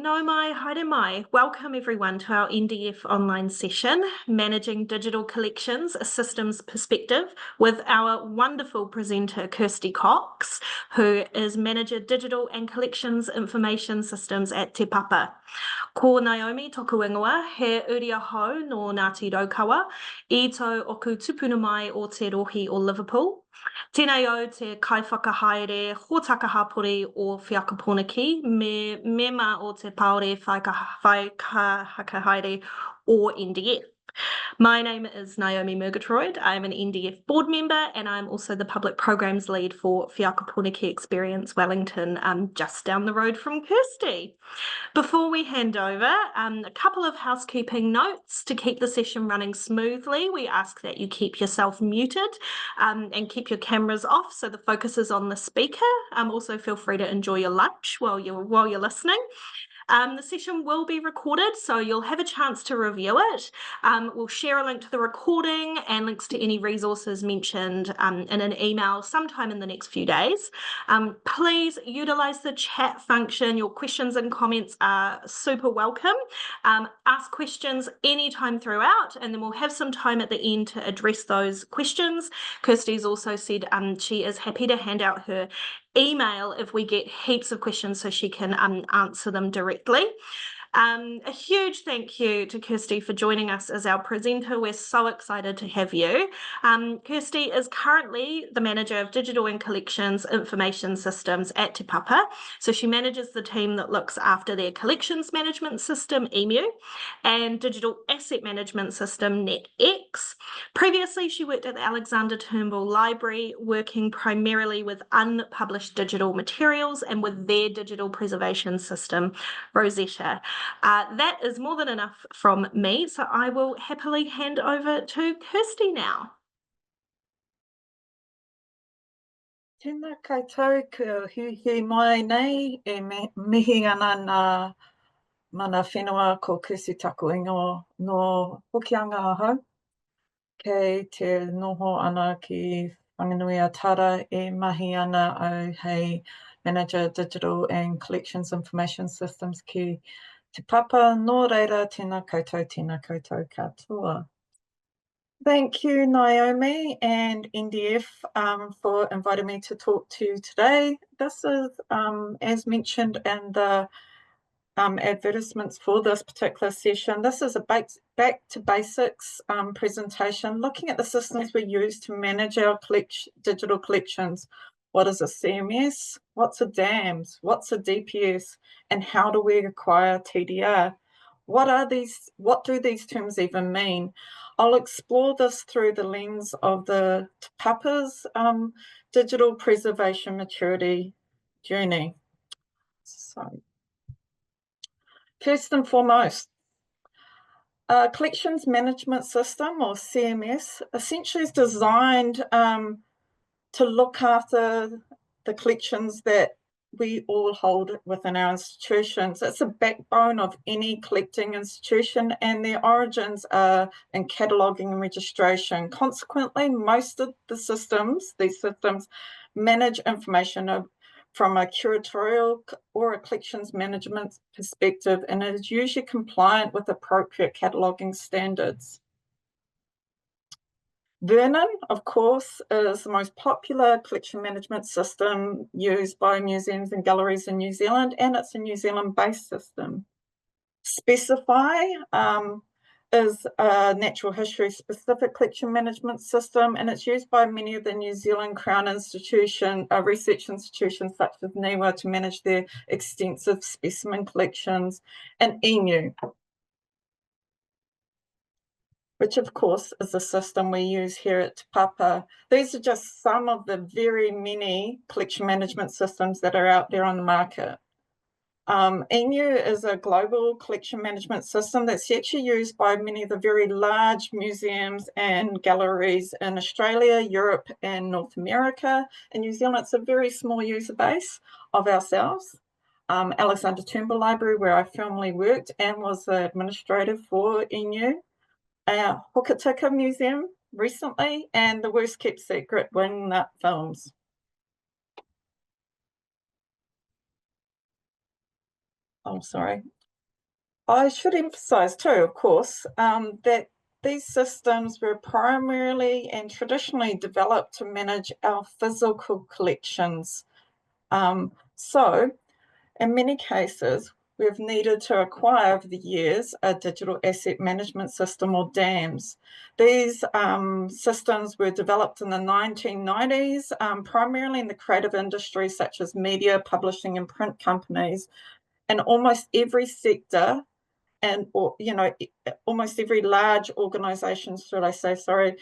no mai, haere mai. Welcome everyone to our NDF online session, Managing Digital Collections, a Systems Perspective, with our wonderful presenter, Kirsty Cox, who is Manager Digital and Collections Information Systems at Te Papa. Ko Naomi toku ingoa, he uria hau no Ngāti Raukawa, I tau oku tupuna mai o te rohi o Liverpool. Tēnei au te kaiwhakahaere hōtaka hapori o Whiakaponaki me mema o te Paore whaikahaere o NDF. My name is Naomi Murgatroyd. I'm an NDF board member and I'm also the public programs lead for Whiakaponaki Experience Wellington, just down the road from Kirsty. Before we hand over, a couple of housekeeping notes to keep the session running smoothly. We ask that you keep yourself muted and keep your cameras off so the focus is on the speaker. Also feel free to enjoy your lunch while you're listening. The session will be recorded, so you'll have a chance to review it. We'll share a link to the recording and links to any resources mentioned in an email sometime in the next few days. Please utilise the chat function. Your questions and comments are super welcome. Ask questions anytime throughout, and then we'll have some time at the end to address those questions. Kirsty's also said she is happy to hand out her email if we get heaps of questions so she can answer them directly. A huge thank you to Kirsty for joining us as our presenter. We're so excited to have you. Kirsty is currently the Manager of Digital and Collections Information Systems at Te Papa. So she manages the team that looks after their collections management system, EMU, and digital asset management system, NetX. Previously, she worked at the Alexander Turnbull Library, working primarily with unpublished digital materials and with their digital preservation system, Rosetta. That is more than enough from me, so I will happily hand over to Kirsty now. Tēnā koutou, kia hihi mai nei, mihi ana mana whenua ko Kirsty taku ingo no Hokianga ahau. Kei te noho ana ki Whanganui Tara mahi ana au hei Manager Digital and Collections Information Systems ki Te Papa. Nō reira, tēnā koutou katoa. Thank you, Naomi and NDF, for inviting me to talk to you today. This is, as mentioned in the advertisements for this particular session, this is a back to basics presentation, looking at the systems we use to manage our digital collections. What is a CMS? What's a DAMS? What's a DPS? And how do we acquire TDR? What do these terms even mean? I'll explore this through the lens of the Te Papa's digital preservation maturity journey. So, first and foremost, a collections management system, or CMS, essentially is designed to look after the collections that we all hold within our institutions. It's a backbone of any collecting institution, and their origins are in cataloguing and registration. Consequently, most of these systems manage information from a curatorial or a collections management perspective, and it is usually compliant with appropriate cataloguing standards. Vernon, of course, is the most popular collection management system used by museums and galleries in New Zealand, and it's a New Zealand-based system. Specify is a natural history specific collection management system, and it's used by many of the New Zealand Crown research institutions such as NIWA to manage their extensive specimen collections, and EMU, which of course is the system we use here at Te Papa. These are just some of the very many collection management systems that are out there on the market. EMU is a global collection management system that's actually used by many of the very large museums and galleries in Australia, Europe, and North America. In New Zealand, it's a very small user base of ourselves. Alexander Turnbull Library, where I formerly worked and was the administrator for EMU. Hokitika Museum recently, and the Worst Kept Secret Wing Nut Films. Oh, sorry. I should emphasize too, of course, that these systems were primarily and traditionally developed to manage our physical collections. So in many cases, we've needed to acquire over the years a digital asset management system, or DAMS. These systems were developed in the 1990s, primarily in the creative industry, such as media, publishing, and print companies. And almost every sector almost every large organization, should I say, sorry,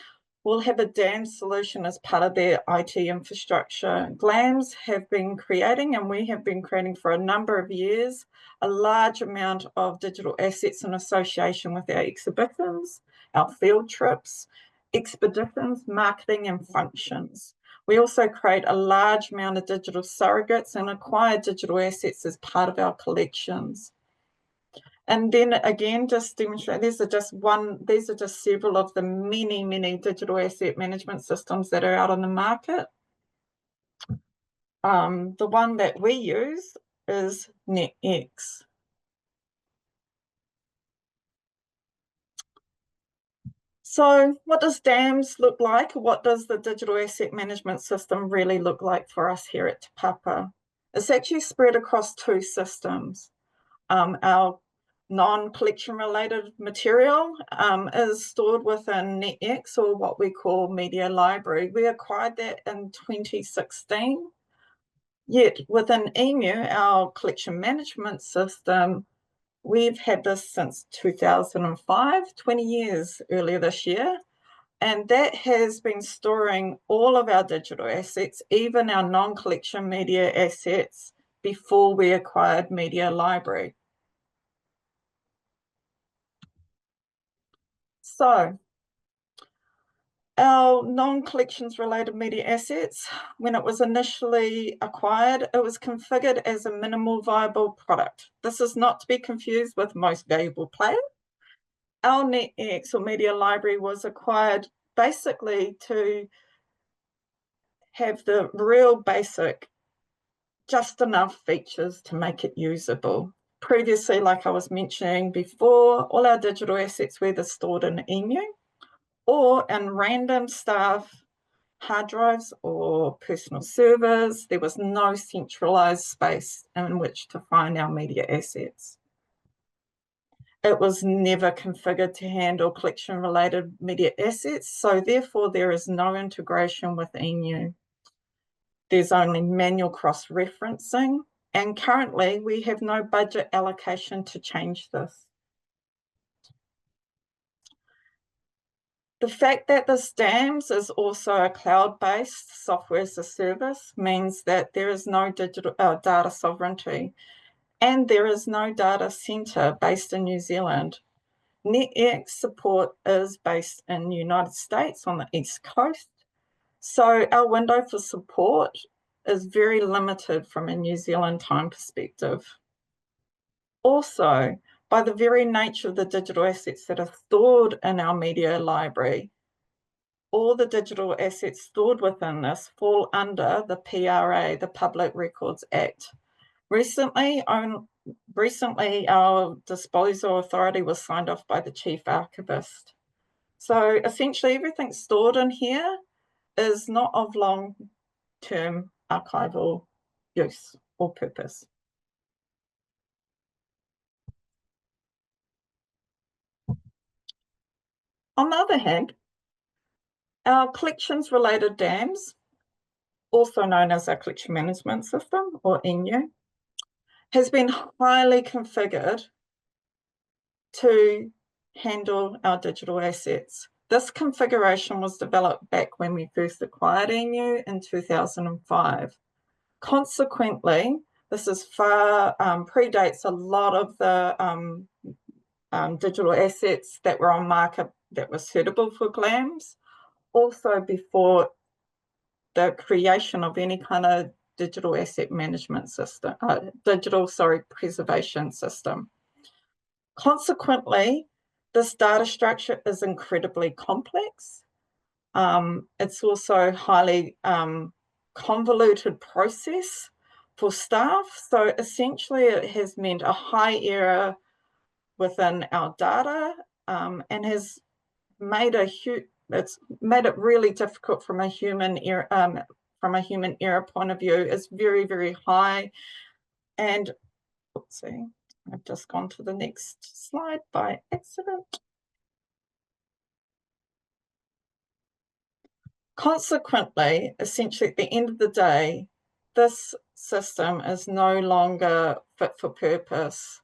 will have a DAMS solution as part of their IT infrastructure. GLAMs have been creating, and we have been creating for a number of years, a large amount of digital assets in association with our exhibitions, our field trips, expeditions, marketing, and functions. We also create a large amount of digital surrogates and acquire digital assets as part of our collections. And then again, just demonstrate, these are just several of the many, many digital asset management systems that are out on the market. The one that we use is NetX. So what does DAMS look like? What does the digital asset management system really look like for us here at Te Papa? It's actually spread across two systems. Our non-collection related material is stored within NetX, or what we call Media Library. We acquired that in 2016. Yet within EMU, our collection management system, we've had this since 2005, 20 years earlier this year. And that has been storing all of our digital assets, even our non-collection media assets, before we acquired Media Library. So our non-collections related media assets, when it was initially acquired, it was configured as a minimal viable product. This is not to be confused with most valuable player. Our NetX, or Media Library, was acquired basically to have the real basic, just enough features to make it usable. Previously, like I was mentioning before, all our digital assets were either stored in EMU or in random staff hard drives or personal servers. There was no centralized space in which to find our media assets. It was never configured to handle collection-related media assets, so therefore there is no integration with EMU. There's only manual cross-referencing, and currently we have no budget allocation to change this. The fact that this DAMS is also a cloud-based software as a service means that there is no digital data sovereignty, and there is no data center based in New Zealand. NetX support is based in the United States on the East Coast, so our window for support is very limited from a New Zealand time perspective. Also, by the very nature of the digital assets that are stored in our media library, all the digital assets stored within this fall under the PRA, the Public Records Act. Recently, our disposal authority was signed off by the Chief Archivist. So essentially everything stored in here is not of long-term archival use or purpose. On the other hand, our collections-related DAMS, also known as our collection management system, or EMU, has been highly configured to handle our digital assets. This configuration was developed back when we first acquired EMU in 2005. Consequently, this is predates a lot of the digital assets that were on market that were suitable for GLAMs, also before the creation of any kind of digital asset management system, preservation system. Consequently, this data structure is incredibly complex. It's also highly convoluted process for staff. So essentially it has meant a high error within our data, and has made it's made it really difficult from a human error point of view. Is very, very high. And let's see, I've just gone to the next slide by accident. Consequently, essentially at the end of the day, this system is no longer fit for purpose.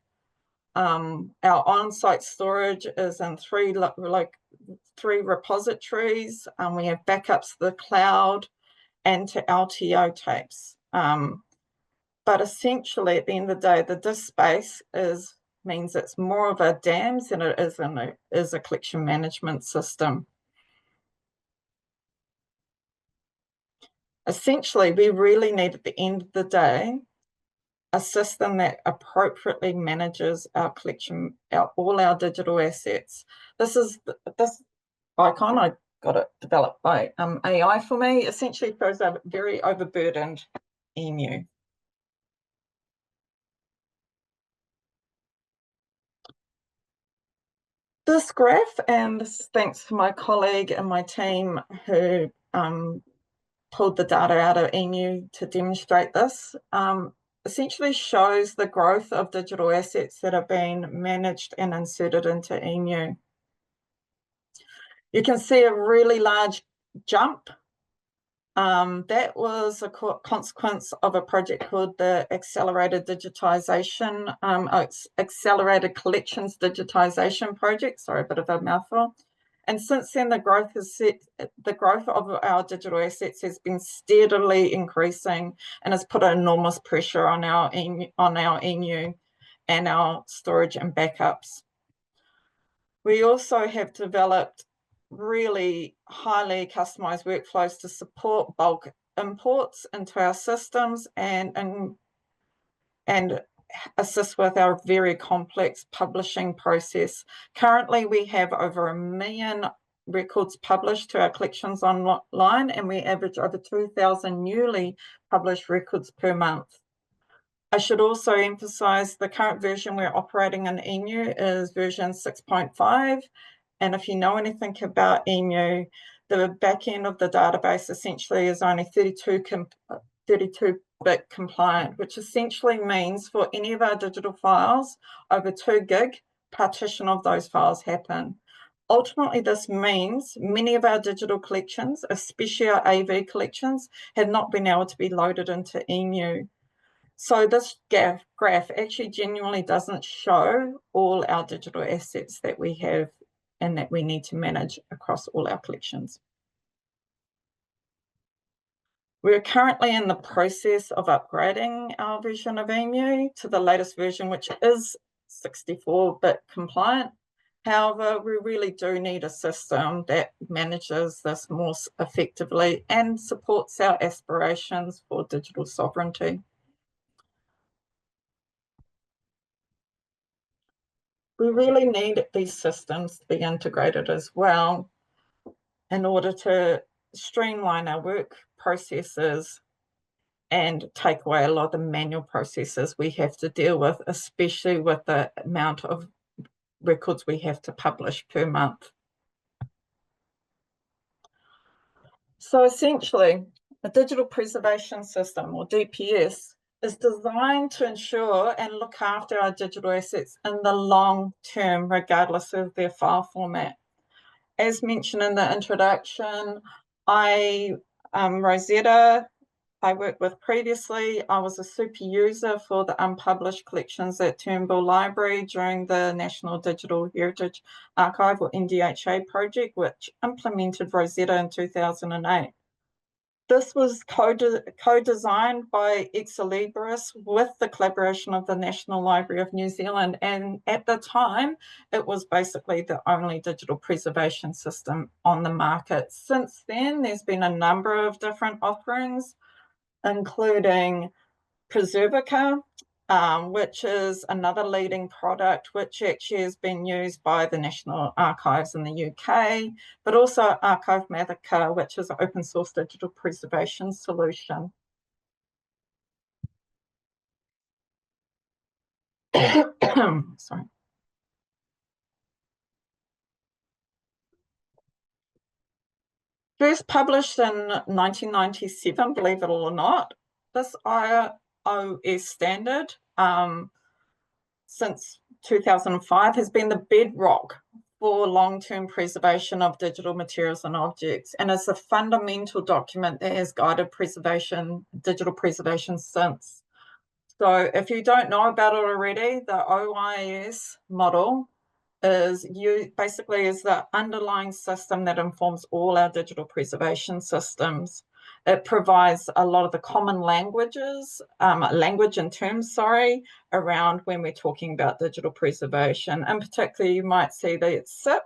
Our on-site storage is in three repositories. We have backups to the cloud and to LTO tapes. But essentially, at the end of the day, the disk space means it's more of a DAMS than it is a collection management system. Essentially, we really need, at the end of the day, a system that appropriately manages our collection, all our digital assets. This icon, I got it developed by AI for me, essentially shows a very overburdened EMU. This graph, and this is thanks to my colleague and my team who pulled the data out of EMU to demonstrate this, essentially shows the growth of digital assets that are being managed and inserted into EMU. You can see a really large jump. That was a consequence of a project called the Accelerated Digitization, Accelerated Collections Digitization Project. Sorry, a bit of a mouthful. And since then, the growth of our digital assets has been steadily increasing and has put enormous pressure on our EMU and our storage and backups. We also have developed really highly customized workflows to support bulk imports into our systems and assist with our very complex publishing process. Currently, we have over 1 million records published to our collections online, and we average over 2,000 newly published records per month. I should also emphasize the current version we're operating in EMU is version 6.5. And if you know anything about EMU, the back end of the database essentially is only 32-bit compliant, which essentially means for any of our digital files over 2 gig, partition of those files happen. Ultimately, this means many of our digital collections, especially our AV collections, have not been able to be loaded into EMU. So this graph actually genuinely doesn't show all our digital assets that we have and that we need to manage across all our collections. We're currently in the process of upgrading our version of EMU to the latest version, which is 64-bit compliant. However, we really do need a system that manages this more effectively and supports our aspirations for digital sovereignty. We really need these systems to be integrated as well in order to streamline our work processes and take away a lot of the manual processes we have to deal with, especially with the amount of records we have to publish per month. So essentially, a digital preservation system, or DPS, is designed to ensure and look after our digital assets in the long term, regardless of their file format. As mentioned in the introduction, Rosetta, I worked with previously. I was a super user for the unpublished collections at Turnbull Library during the National Digital Heritage Archive, or NDHA project, which implemented Rosetta in 2008. This was co-designed by Ex Libris with the collaboration of the National Library of New Zealand. And at the time, it was basically the only digital preservation system on the market. Since then, there's been a number of different offerings, including Preservica, which is another leading product, which actually has been used by the National Archives in the UK, but also Archivematica, which is an open source digital preservation solution. Sorry. First published in 1997, believe it or not, this iOS standard since 2005 has been the bedrock for long-term preservation of digital materials and objects, and is a fundamental document that has guided digital preservation since. So if you don't know about it already, the OIS model is basically the underlying system that informs all our digital preservation systems. It provides a lot of the common language and terms, around when we're talking about digital preservation. And particularly, you might see that it's SIP.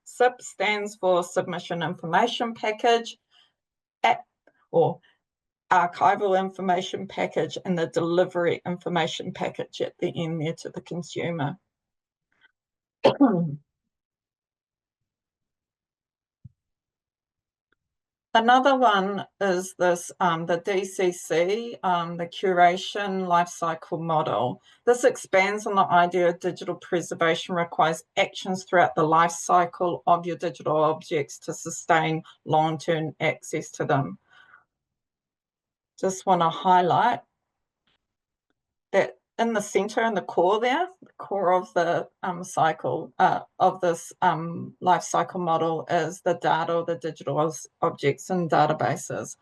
SIP stands for Submission Information Package, or Archival Information Package, and the Delivery Information Package at the end there to the consumer. Another one is this, the DCC, the Curation Lifecycle Model. This expands on the idea of digital preservation requires actions throughout the life cycle of your digital objects to sustain long-term access to them. Just want to highlight that in the center, in the core there, the core of the cycle of this life cycle model is the data, or the digital objects and databases.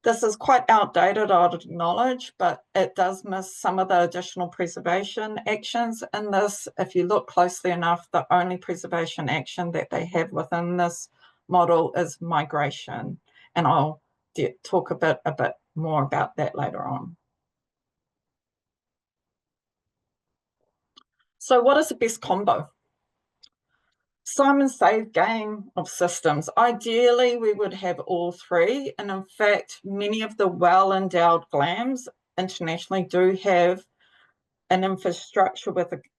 This is quite outdated, I would acknowledge, but it does miss some of the additional preservation actions in this. If you look closely enough, the only preservation action that they have within this model is migration, and I'll talk a bit more about that later on. So what is the best combo? Simon Says game of systems. Ideally, we would have all three. And in fact, many of the well-endowed GLAMs internationally do have an infrastructure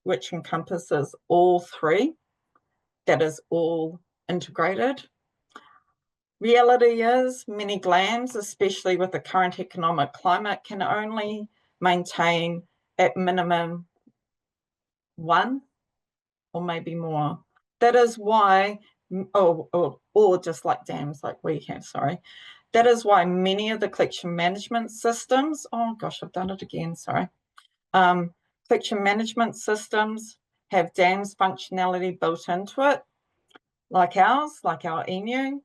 which encompasses all three, that is all integrated. Reality is many GLAMs, especially with the current economic climate, can only maintain at minimum one or maybe more. That is why, or just like DAMS, like we have, that is why many of the collection management systems, oh gosh, I've done it again, collection management systems have DAMS functionality built into it, like ours, like our EMU.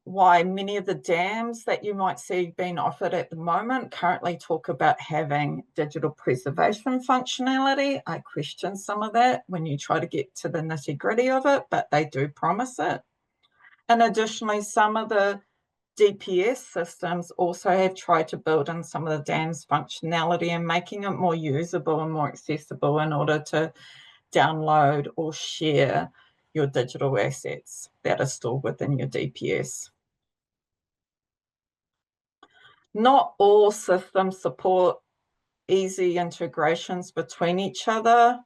Why many of the DAMs that you might see being offered at the moment currently talk about having digital preservation functionality. I question some of that when you try to get to the nitty-gritty of it, but they do promise it. And additionally, some of the DPS systems also have tried to build in some of the DAMs functionality and making it more usable and more accessible in order to download or share your digital assets that are stored within your DPS. Not all systems support easy integrations between each other.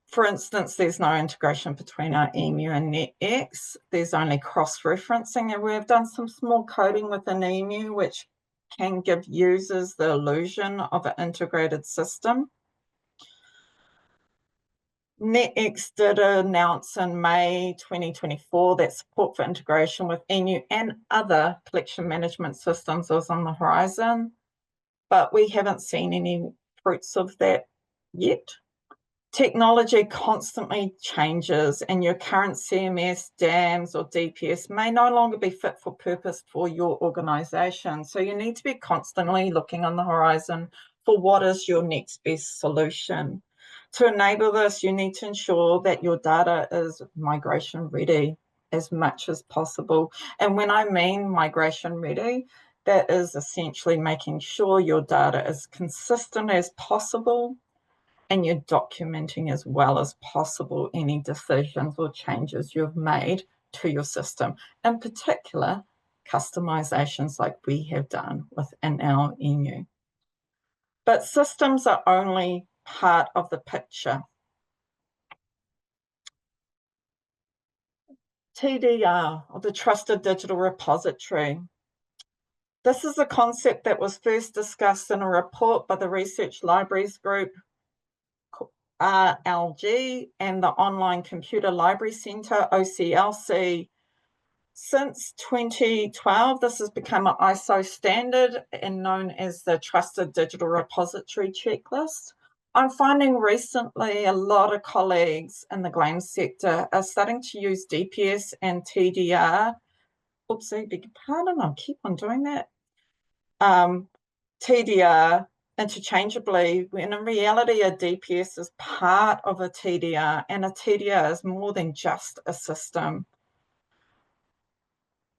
For instance, there's no integration between our EMU and NetX. There's only cross-referencing, and we've done some small coding within EMU which can give users the illusion of an integrated system. NetX did announce in May 2024 that support for integration with EMU and other collection management systems was on the horizon, but we haven't seen any fruits of that yet. Technology constantly changes, and your current CMS, DAMS, or DPS may no longer be fit for purpose for your organization. So you need to be constantly looking on the horizon for what is your next best solution. To enable this, you need to ensure that your data is migration ready as much as possible. And when I mean migration ready, that is essentially making sure your data is consistent as possible and you're documenting as well as possible any decisions or changes you've made to your system. In particular, customizations like we have done within our EMU. But systems are only part of the picture. TDR, or the Trusted Digital Repository. This is a concept that was first discussed in a report by the Research Libraries Group RLG and the Online Computer Library Centre, OCLC. Since 2012, this has become an ISO standard and known as the Trusted Digital Repository Checklist. I'm finding recently a lot of colleagues in the GLAMS sector are starting to use DPS and TDR. Oopsie, beg your pardon, I keep on doing that. TDR interchangeably, when in reality a DPS is part of a TDR, and a TDR is more than just a system.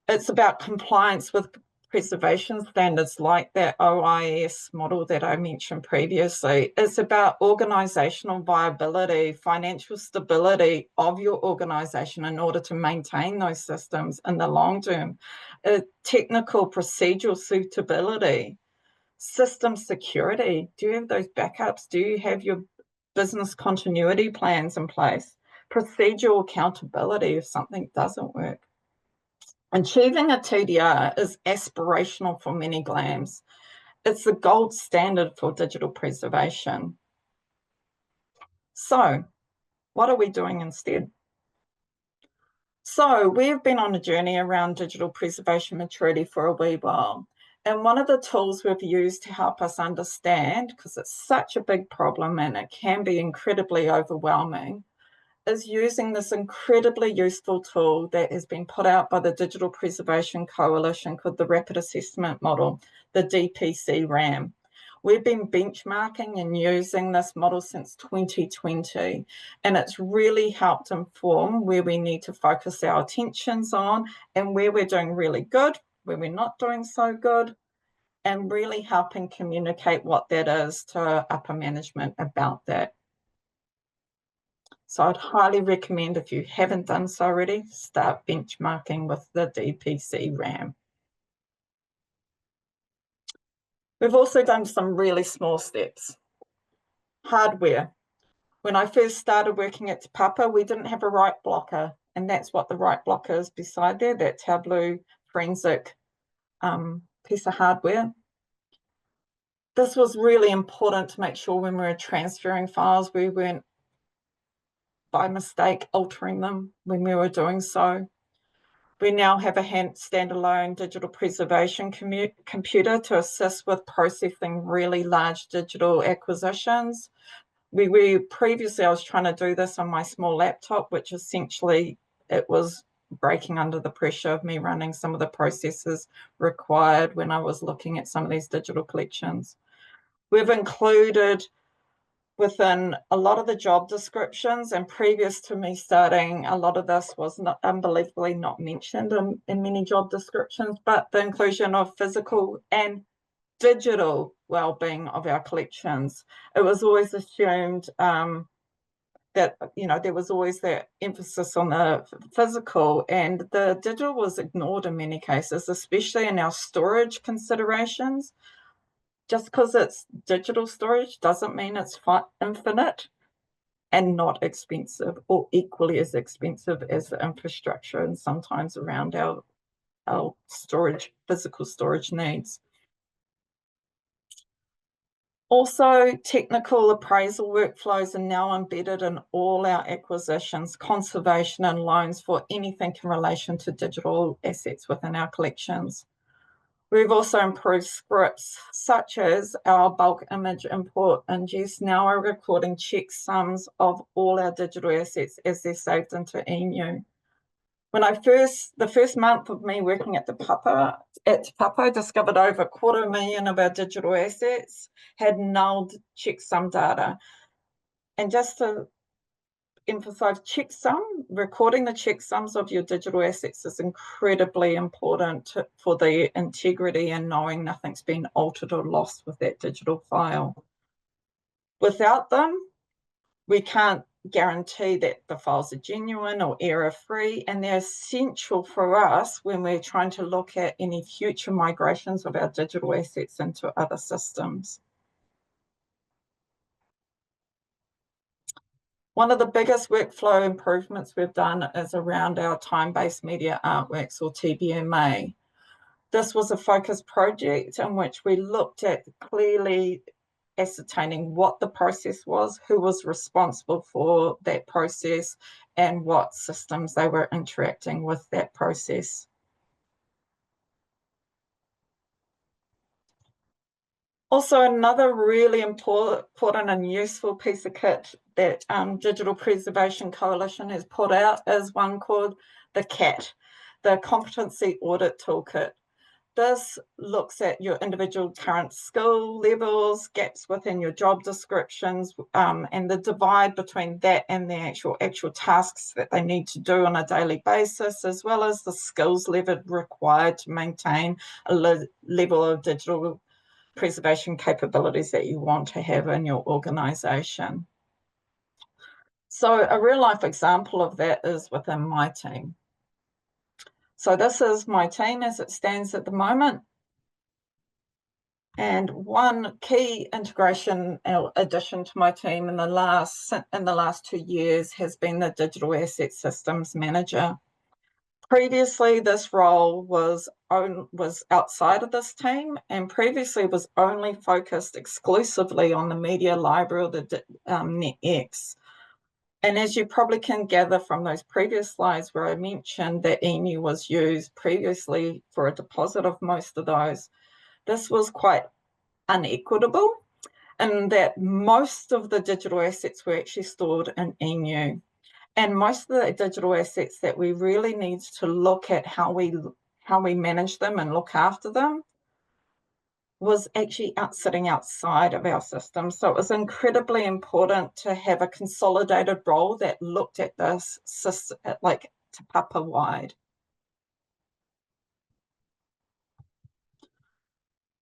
It's about compliance with preservation standards like that OIS model that I mentioned previously. It's about organizational viability, financial stability of your organization in order to maintain those systems in the long term. Technical procedural suitability, system security. Do you have those backups? Do you have your business continuity plans in place? Procedural accountability if something doesn't work. Achieving a TDR is aspirational for many GLAMs. It's the gold standard for digital preservation. So, what are we doing instead? So, we've been on a journey around digital preservation maturity for a wee while. And one of the tools we've used to help us understand, because it's such a big problem and it can be incredibly overwhelming, is using this incredibly useful tool that has been put out by the Digital Preservation Coalition called the Rapid Assessment Model, the DPC RAM. We've been benchmarking and using this model since 2020, and it's really helped inform where we need to focus our attentions on and where we're doing really good, where we're not doing so good, and really helping communicate what that is to upper management about that. So I'd highly recommend, if you haven't done so already, start benchmarking with the DPC RAM. We've also done some really small steps. Hardware. When I first started working at Te Papa, we didn't have a write blocker, and that's what the write blocker is beside there, that Tableau forensic piece of hardware. This was really important to make sure when we were transferring files, we weren't by mistake altering them when we were doing so. We now have a standalone digital preservation computer to assist with processing really large digital acquisitions. Previously, I was trying to do this on my small laptop, which essentially it was breaking under the pressure of me running some of the processes required when I was looking at some of these digital collections. We've included within a lot of the job descriptions, and previous to me starting, a lot of this was unbelievably not mentioned in many job descriptions, but the inclusion of physical and digital well-being of our collections. It was always assumed that, there was always that emphasis on the physical, and the digital was ignored in many cases, especially in our storage considerations. Just because it's digital storage doesn't mean it's infinite and not expensive, or equally as expensive as the infrastructure and sometimes around our storage, physical storage needs. Also, technical appraisal workflows are now embedded in all our acquisitions, conservation and loans for anything in relation to digital assets within our collections. We've also improved scripts such as our bulk image import and use now are recording checksums of all our digital assets as they're saved into ENU. When the first month of me working at Te Papa, I discovered over 250,000 of our digital assets had nulled checksum data. And just to emphasize, checksum, recording the checksums of your digital assets is incredibly important for the integrity and knowing nothing's been altered or lost with that digital file. Without them, we can't guarantee that the files are genuine or error-free, and they're essential for us when we're trying to look at any future migrations of our digital assets into other systems. One of the biggest workflow improvements we've done is around our time-based media artworks, or TBMA. This was a focused project in which we looked at clearly ascertaining what the process was, who was responsible for that process, and what systems they were interacting with that process. Also, another really important and useful piece of kit that Digital Preservation Coalition has put out is one called the CAT, the Competency Audit Toolkit. This looks at your individual current skill levels, gaps within your job descriptions, and the divide between that and the actual tasks that they need to do on a daily basis, as well as the skills level required to maintain a level of digital preservation capabilities that you want to have in your organisation. So a real life example of that is within my team. So this is my team as it stands at the moment. And one key integration addition to my team in the last 2 years has been the Digital Asset Systems Manager. Previously, this role was outside of this team, and previously was only focused exclusively on the media library or the NetX. And as you probably can gather from those previous slides where I mentioned that ENU was used previously for a deposit of most of those, this was quite unequitable in that most of the digital assets were actually stored in ENU. And most of the digital assets that we really need to look at how we manage them and look after them was actually sitting outside of our system. So it was incredibly important to have a consolidated role that looked at this like Te Papa wide.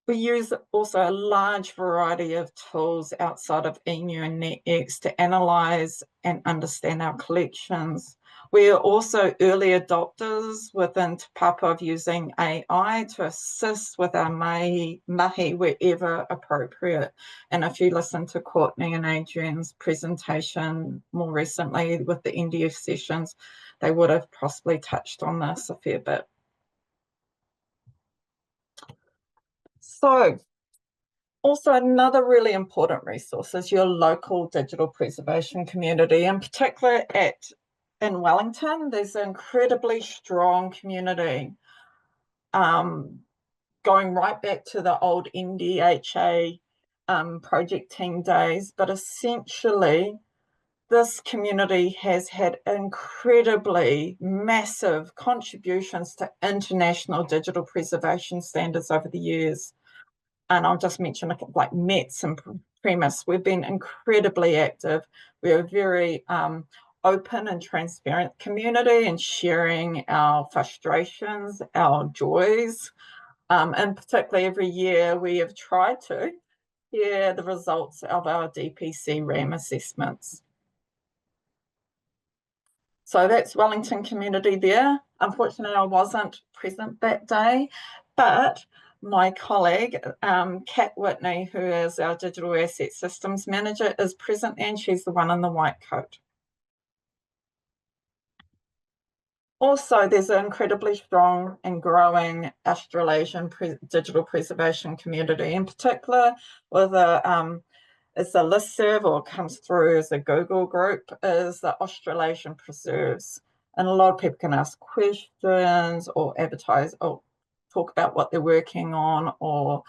We use also a large variety of tools outside of ENU and NetX to analyse and understand our collections. We are also early adopters within Te Papa of using AI to assist with our mahi wherever appropriate. And if you listen to Courtney and Adrian's presentation more recently with the NDF sessions, they would have possibly touched on this a fair bit. So, also, another really important resource is your local digital preservation community. In particular, in Wellington, there's an incredibly strong community going right back to the old NDHA project team days. But essentially, this community has had incredibly massive contributions to international digital preservation standards over the years. And I'll just mention like METS and Premise. We've been incredibly active. We're a very open and transparent community and sharing our frustrations, our joys. And particularly every year we have tried to share the results of our DPC RAM assessments. So that's Wellington community there. Unfortunately, I wasn't present that day, but my colleague, Kat Whitney, who is our Digital Asset Systems Manager, is present, and she's the one in the white coat. Also, there's an incredibly strong and growing Australasian digital preservation community, in particular with it's a listserv or comes through as a Google group, is the Australasian Preserves. And a lot of people can ask questions or advertise or talk about what they're working on or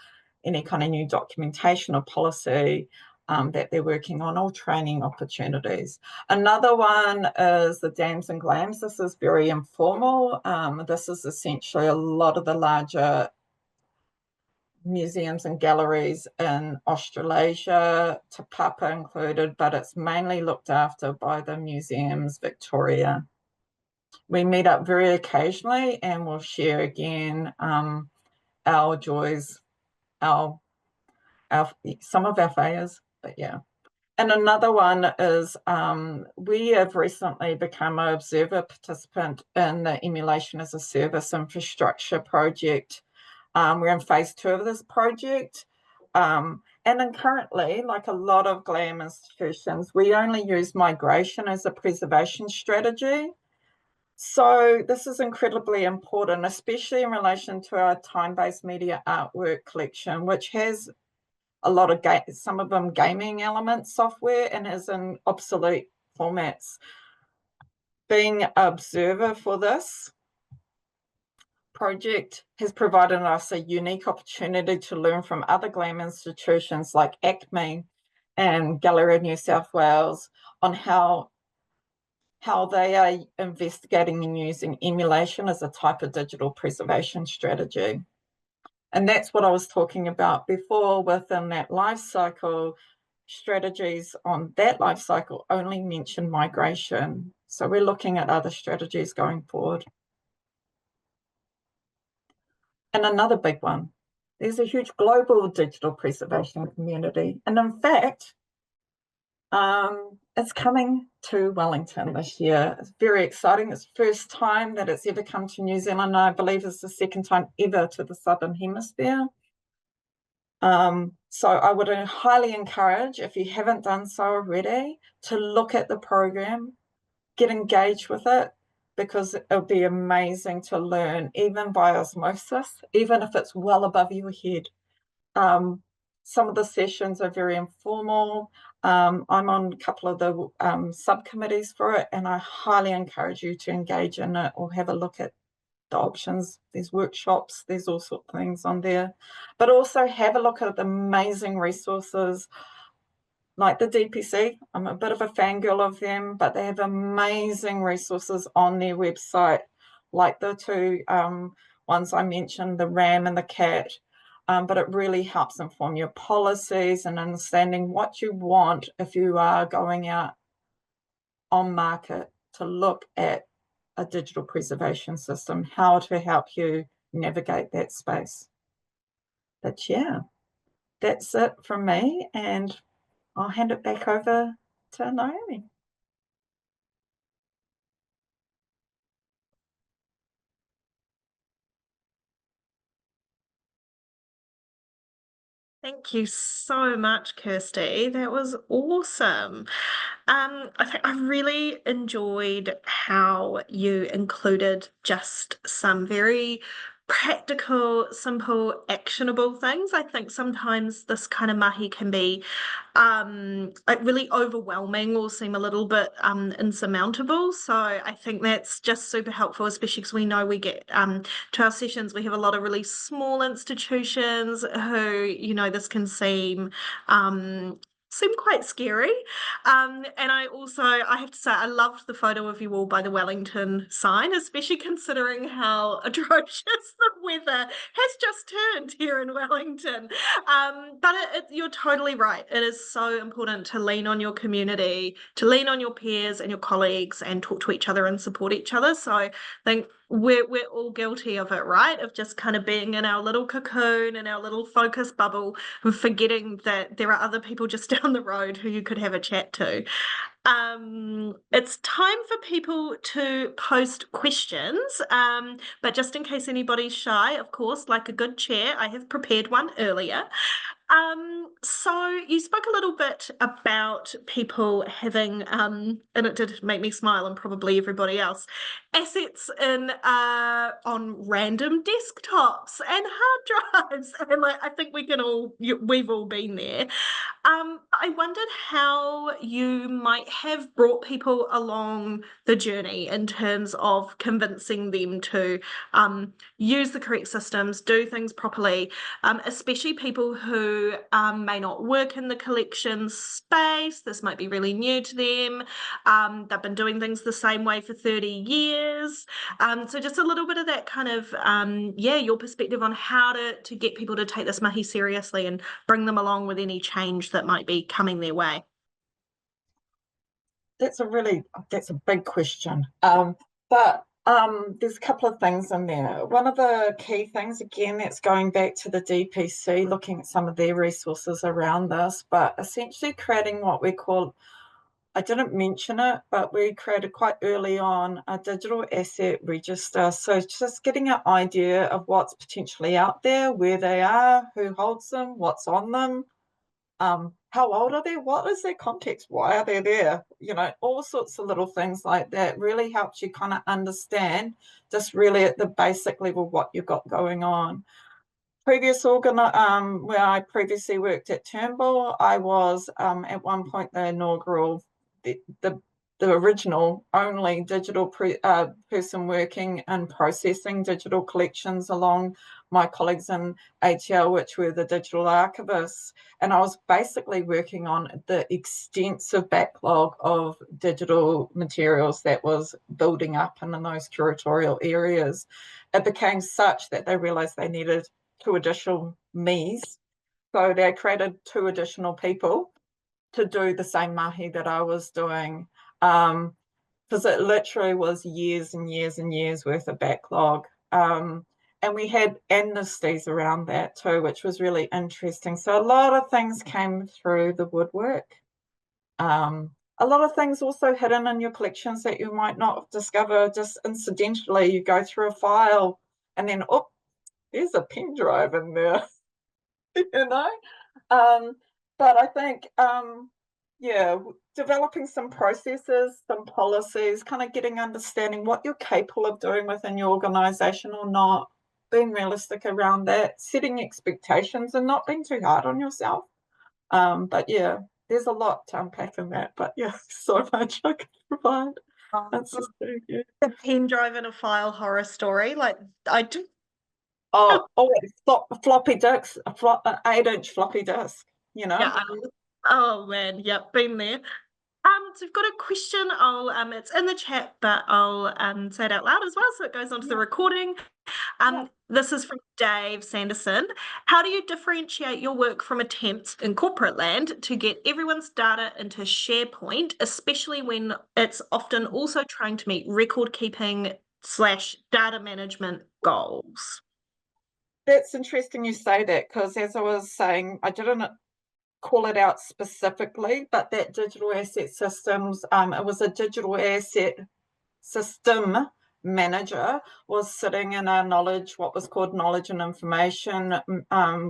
any kind of new documentation or policy that they're working on, or training opportunities. Another one is the DAMS and GLAMS. This is very informal. This is essentially a lot of the larger museums and galleries in Australasia, Te Papa included, but it's mainly looked after by the Museums Victoria. We meet up very occasionally and we'll share again our joys, some of our failures, but yeah. And another one is we have recently become an observer participant in the Emulation as a Service infrastructure project. We're in phase 2 of this project. And then currently, like a lot of GLAM institutions, we only use migration as a preservation strategy. So this is incredibly important, especially in relation to our time-based media artwork collection, which has a lot of some of them gaming elements software and is in obsolete formats. Being an observer for this project has provided us a unique opportunity to learn from other GLAM institutions like ACME and Gallery New South Wales on how they are investigating and using emulation as a type of digital preservation strategy. And that's what I was talking about before within that life cycle. Strategies on that life cycle only mention migration. So we're looking at other strategies going forward. And another big one, there's a huge global digital preservation community. And in fact, it's coming to Wellington this year. It's very exciting. It's the first time that it's ever come to New Zealand. I believe it's the second time ever to the Southern Hemisphere. So I would highly encourage, if you haven't done so already, to look at the program, get engaged with it, because it'll be amazing to learn, even by osmosis, even if it's well above your head. Some of the sessions are very informal. I'm on a couple of the subcommittees for it, and I highly encourage you to engage in it or have a look at the options. There's workshops, there's all sorts of things on there. But also have a look at the amazing resources like the DPC. I'm a bit of a fangirl of them, but they have amazing resources on their website, like the two ones I mentioned, the RAM and the CAT. But it really helps inform your policies and understanding what you want if you are going out on market to look at a digital preservation system, how to help you navigate that space. But yeah, that's it from me, and I'll hand it back over to Naomi. Thank you so much, Kirsty. That was awesome. I really enjoyed how you included just some very practical, simple, actionable things. I think sometimes this kind of mahi can be like really overwhelming or seem a little bit insurmountable. So I think that's just super helpful, especially because we know we get to our sessions, we have a lot of really small institutions who, you know, this can seem quite scary. And I have to say, I loved the photo of you all by the Wellington sign, especially considering how atrocious the weather has just turned here in Wellington. But you're totally right. It is so important to lean on your community, to lean on your peers and your colleagues and talk to each other and support each other. So I think we're all guilty of it, right? Of just kind of being in our little cocoon, in our little focus bubble, and forgetting that there are other people just down the road who you could have a chat to. It's time for people to post questions, but just in case anybody's shy, of course, like a good chair, I have prepared one earlier. So you spoke a little bit about people having, and it did make me smile, and probably everybody else, assets in on random desktops and hard drives, and like I think we've all been there. I wondered how you might have brought people along the journey in terms of convincing them to use the correct systems, do things properly, especially people who may not work in the collections space. This might be really new to them. They've been doing things the same way for 30 years. So just a little bit of that kind of, your perspective on how to get people to take this mahi seriously and bring them along with any change that might be coming their way. That's a big question. But there's a couple of things in there. One of the key things, again, that's going back to the DPC, looking at some of their resources around this, but essentially creating what we call, I didn't mention it, but we created quite early on a digital asset register. So just getting an idea of what's potentially out there, where they are, who holds them, what's on them, how old are they? What is their context? Why are they there? You know, all sorts of little things like that really helps you kind of understand just really at the basic level what you've got going on. where I previously worked at Turnbull, I was at one point the inaugural, the original only digital person working and processing digital collections along my colleagues in ATL, which were the digital archivists. And I was basically working on the extensive backlog of digital materials that was building up in those curatorial areas. It became such that they realized they needed 2 additional me's. So they created 2 additional people to do the same mahi that I was doing. Because it literally was years and years and years worth of backlog. And we had amnesties around that too, which was really interesting. So a lot of things came through the woodwork. A lot of things also hidden in your collections that you might not discover just incidentally. You go through a file and then, oh, there's a pen drive in there, you know? But I think, yeah, developing some processes, some policies, kind of getting understanding what you're capable of doing within your organization or not, being realistic around that, setting expectations and not being too hard on yourself. But yeah, there's a lot to unpack in that, but yeah, so much I can provide. That's just, yeah. The pen drive in a file horror story. Like, I do. Oh, floppy disks, 8-inch floppy disk, you know? Yeah. Oh man, yep, been there. So we've got a question. It's in the chat, but I'll say it out loud as well, so it goes onto the recording. This is from Dave Sanderson. How do you differentiate your work from attempts in corporate land to get everyone's data into SharePoint, especially when it's often also trying to meet record keeping / data management goals? That's interesting you say that, because as I was saying, I didn't call it out specifically, but that digital asset systems, it was a digital asset system manager was sitting in our what was called knowledge and information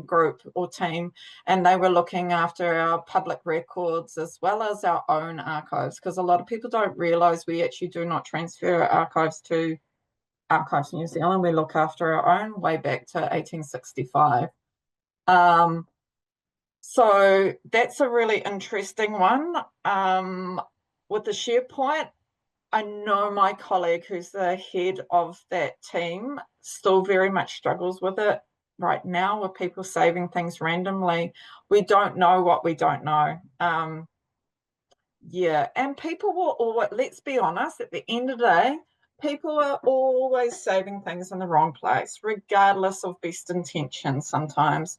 group or team, and they were looking after our public records as well as our own archives, because a lot of people don't realize we actually do not transfer our archives to Archives New Zealand. We look after our own way back to 1865. So that's a really interesting one. With the SharePoint, I know my colleague who's the head of that team still very much struggles with it right now, with people saving things randomly. We don't know what we don't know. Yeah, and people will always, let's be honest, at the end of the day, people are always saving things in the wrong place, regardless of best intentions sometimes.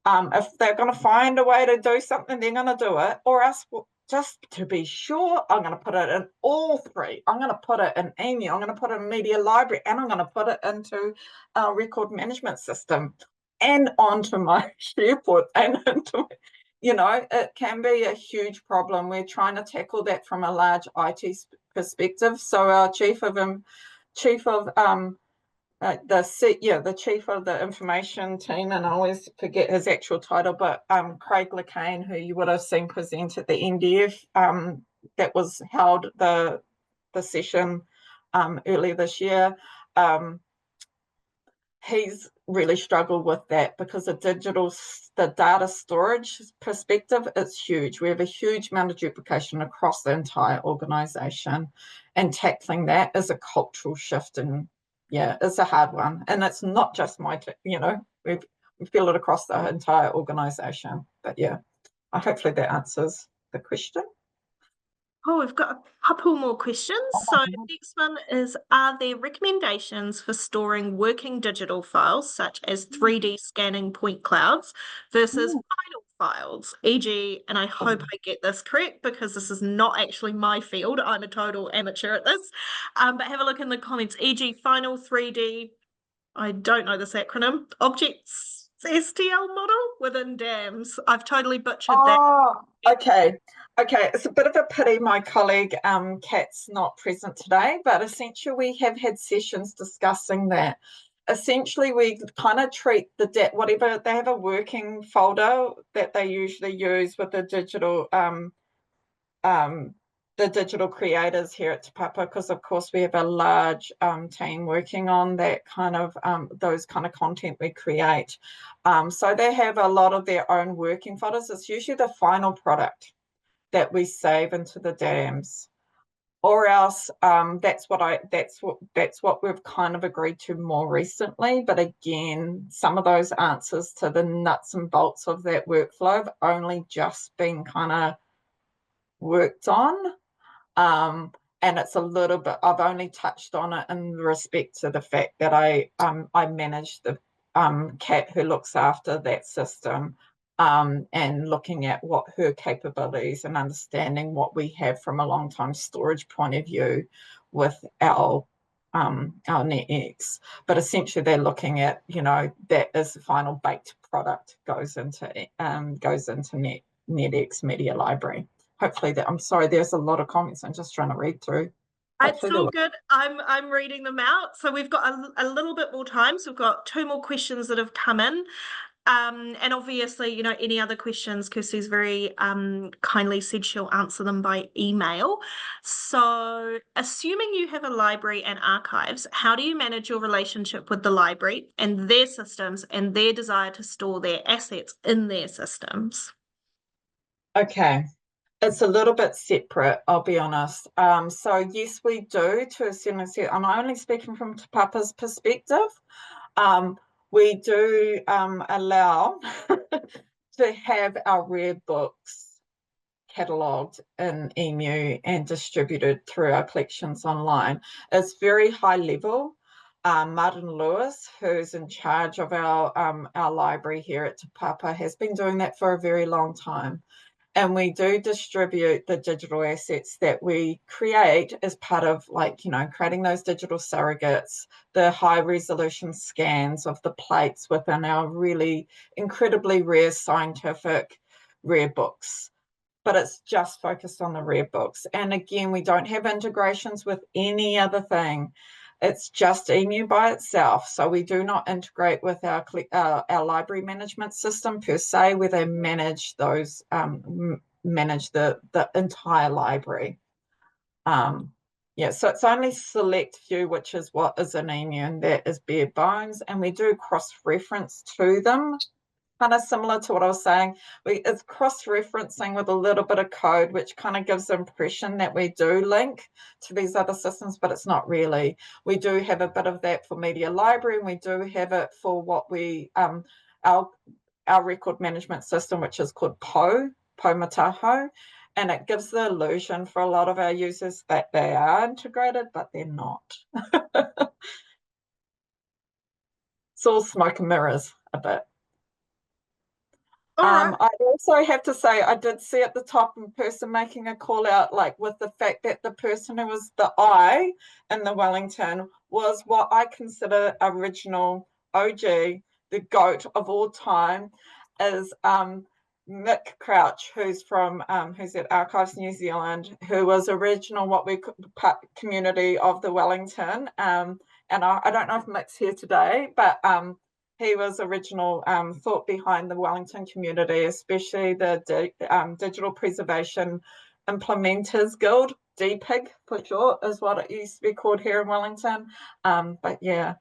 If they're going to find a way to do something, they're going to do it. Or else, just to be sure, I'm going to put it in all 3. I'm going to put it in email, I'm going to put it in media library, and I'm going to put it into our record management system and onto my SharePoint and into, it can be a huge problem. We're trying to tackle that from a large IT perspective. So our chief of the chief of the information team, and I always forget his actual title, but Craig LeCain, who you would have seen present at the NDF, that was held the session earlier this year. He's really struggled with that because the data storage perspective is huge. We have a huge amount of duplication across the entire organization, and tackling that is a cultural shift, and yeah, it's a hard one. And it's not just we feel it across the entire organization. But yeah, hopefully that answers the question. Oh, we've got a couple more questions. So the next one is, are there recommendations for storing working digital files such as 3D scanning point clouds versus final files, e.g., and I hope I get this correct because this is not actually my field, I'm a total amateur at this, but have a look in the comments, e.g. final 3D, I don't know this acronym, objects STL model within DAMS. I've totally butchered that. Oh, okay. It's a bit of a pity my colleague Kat's not present today, but essentially we have had sessions discussing that. Essentially, we kind of treat whatever they have, a working folder that they usually use with the digital the digital creators here at Te Papa, because of course we have a large team working on that kind of those kind of content we create. So they have a lot of their own working folders. It's usually the final product that we save into the DAMS, or else that's what we've kind of agreed to more recently. But again, some of those answers to the nuts and bolts of that workflow have only just been kind of worked on. And it's a little bit, I've only touched on it in respect to the fact that I manage the Kat who looks after that system, and looking at what her capabilities and understanding what we have from a long time storage point of view with our NetX. But essentially they're looking at, you know, that is the final baked product goes into NetX Media Library. Hopefully that, I'm sorry, there's a lot of comments I'm just trying to read through. It's all good. I'm reading them out. So we've got a little bit more time. So we've got 2 more questions that have come in. And obviously, you know, any other questions, Kirsty's very kindly said she'll answer them by email. So assuming you have a library and archives, how do you manage your relationship with the library and their systems and their desire to store their assets in their systems? Okay. It's a little bit separate, I'll be honest. So yes, we do to a certain extent. I'm only speaking from Te Papa's perspective. We do allow to have our rare books catalogued in EMU and distributed through our collections online. It's very high level. Martin Lewis, who's in charge of our library here at Te Papa, has been doing that for a very long time. And we do distribute the digital assets that we create as part of, like, you know, creating those digital surrogates, the high resolution scans of the plates within our really incredibly rare scientific rare books. But it's just focused on the rare books. And again, we don't have integrations with any other thing. It's just EMU by itself. So we do not integrate with our library management system per se, where they manage those, manage the entire library. Yeah, so it's only select few, which is what is in EMU, and that is bare bones. And we do cross-reference to them, kind of similar to what I was saying. It's cross-referencing with a little bit of code, which kind of gives the impression that we do link to these other systems, but it's not really. We do have a bit of that for Media Library, and we do have it for what we, our record management system, which is called Pou Mataho, and it gives the illusion for a lot of our users that they are integrated, but they're not. It's all smoke and mirrors a bit. I also have to say, I did see at the top a person making a call out, like with the fact that the person who was the eye in the Wellington was what I consider original OG, the GOAT of all time, is Mick Crouch, who's from who's at Archives New Zealand, who was original what we community of the Wellington. And I don't know if Mick's here today, but he was original thought behind the Wellington community, especially the Digital Preservation Implementers Guild, DPIG for short, is what it used to be called here in Wellington. But yeah.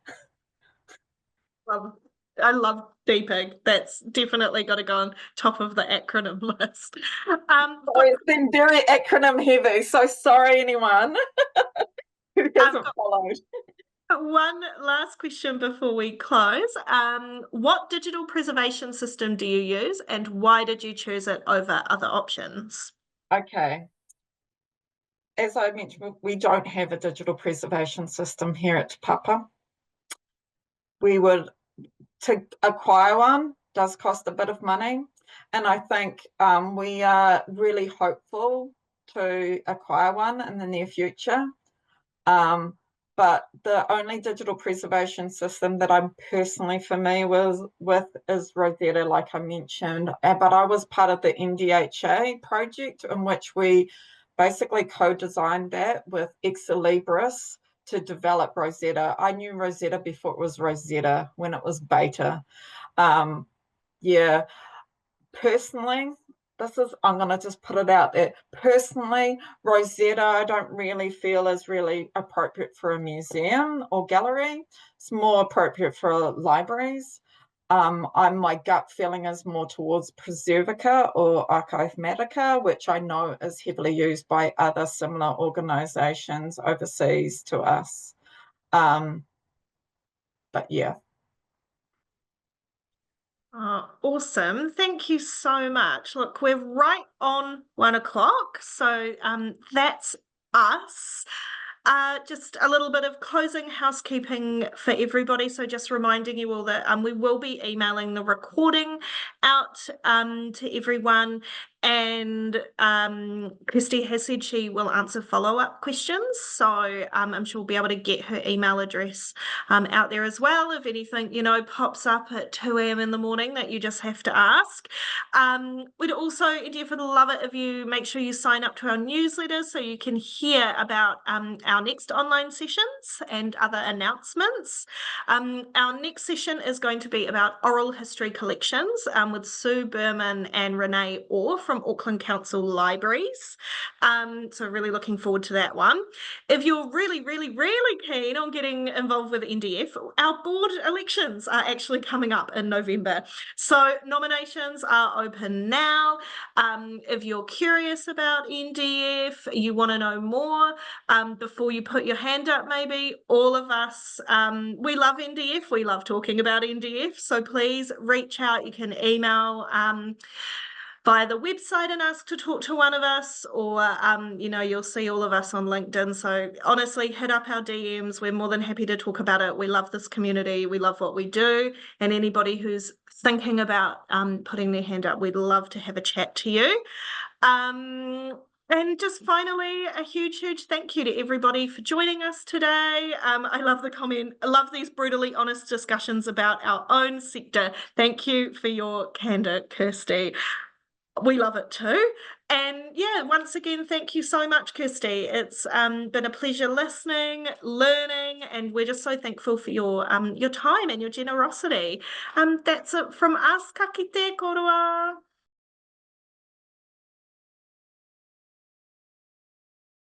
I love DPIG. That's definitely got to go on top of the acronym list. It's been very acronym heavy, so sorry anyone who hasn't followed. One last question before we close. What digital preservation system do you use, and why did you choose it over other options? Okay. As I mentioned, we don't have a digital preservation system here at Te Papa. To acquire one does cost a bit of money, and I think we are really hopeful to acquire one in the near future. But the only digital preservation system that I'm personally familiar with is Rosetta, like I mentioned. But I was part of the NDHA project in which we basically co-designed that with Ex Libris to develop Rosetta. I knew Rosetta before it was Rosetta, when it was beta. Yeah, personally, I'm going to just put it out there. Personally, Rosetta, I don't really feel is really appropriate for a museum or gallery. It's more appropriate for libraries. My gut feeling is more towards Preservica or Archivematica, which I know is heavily used by other similar organizations overseas to us. But yeah. Awesome. Thank you so much. Look, we're right on 1 o'clock, so that's us. Just a little bit of closing housekeeping for everybody. So just reminding you all that we will be emailing the recording out to everyone. And Kirsty has said she will answer follow-up questions. So I'm sure we'll be able to get her email address out there as well. If anything, pops up at 2 a.m. in the morning that you just have to ask. We'd also, NDF would love it if you make sure you sign up to our newsletter so you can hear about our next online sessions and other announcements. Our next session is going to be about oral history collections with Sue Berman and Renee Orr from Auckland Council Libraries. So really looking forward to that one. If you're really, really, really keen on getting involved with NDF, our board elections are actually coming up in November. So nominations are open now. If you're curious about NDF, you want to know more, before you put your hand up, maybe all of us, we love NDF. We love talking about NDF. So please reach out. You can email via the website and ask to talk to one of us, or you'll see all of us on LinkedIn. So honestly, hit up our DMs. We're more than happy to talk about it. We love this community. We love what we do. And anybody who's thinking about putting their hand up, we'd love to have a chat to you. And just finally, a huge, huge thank you to everybody for joining us today. I love the comment. I love these brutally honest discussions about our own sector. Thank you for your candor, Kirsty. We love it too. And yeah, once again, thank you so much, Kirsty. It's been a pleasure listening, learning, and we're just so thankful for your time and your generosity. That's it from us. Ka kite, korua.